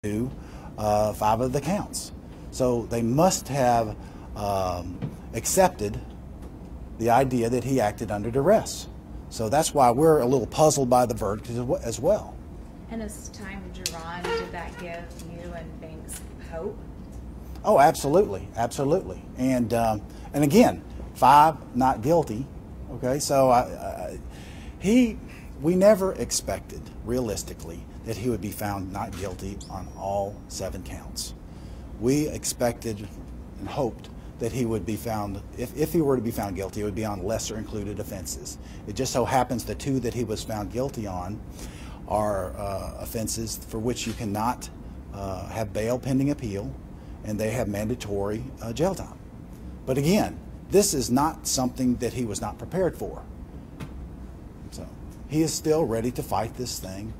to 5 of the counts. So they must have accepted the idea that he acted under duress. So that's why we're a little puzzled by the verdict as well. And as time drew on, did that give you and Banks hope? Oh, absolutely, absolutely. And again, 5 not guilty. Okay, so we never expected, realistically, that he would be found not guilty on all 7 counts. We expected and hoped that he would be found, if he were to be found guilty, it would be on lesser included offenses. It just so happens the 2 that he was found guilty on are offenses for which you cannot have bail pending appeal, and they have mandatory jail time. But again, this is not something that he was not prepared for. So he is still ready to fight this thing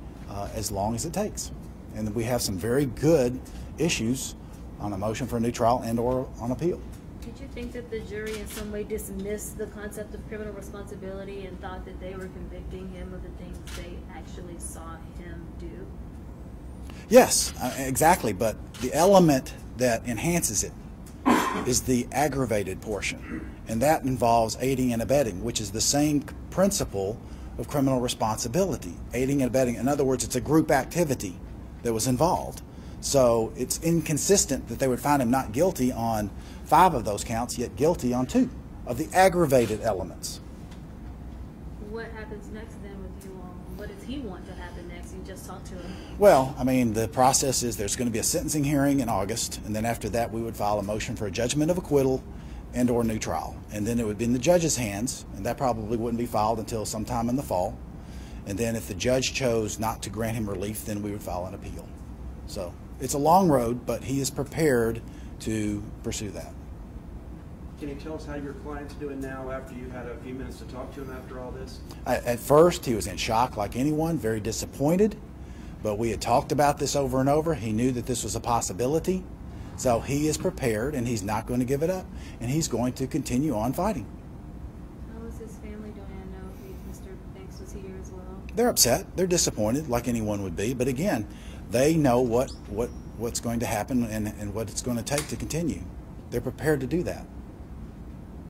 as long as it takes. And we have some very good issues on a motion for a new trial and or on appeal. Did you think that the jury in some way dismissed the concept of criminal responsibility and thought that they were convicting him of the things they actually saw him do? Yes, exactly, but the element that enhances it is the aggravated portion, and that involves aiding and abetting, which is the same principle of criminal responsibility. Aiding and abetting, in other words, it's a group activity that was involved. So it's inconsistent that they would find him not guilty on 5 of those counts, yet guilty on 2 of the aggravated elements. What happens next then with you all? What does he want to happen next? You just talked to him. Well, I mean, the process is there's going to be a sentencing hearing in August, and then after that we would file a motion for a judgment of acquittal and or new trial. And then it would be in the judge's hands, and that probably wouldn't be filed until sometime in the fall. And then if the judge chose not to grant him relief, then we would file an appeal. So it's a long road, but he is prepared to pursue that. Can you tell us how your client's doing now after you had a few minutes to talk to him after all this? At first, he was in shock like anyone, very disappointed, but we had talked about this over and over. He knew that this was a possibility, so he is prepared, and he's not going to give it up, and he's going to continue on fighting. How was his family doing? I know Mr. Banks was here as well. They're upset. They're disappointed, like anyone would be, but again, they know what's going to happen and what it's going to take to continue. They're prepared to do that.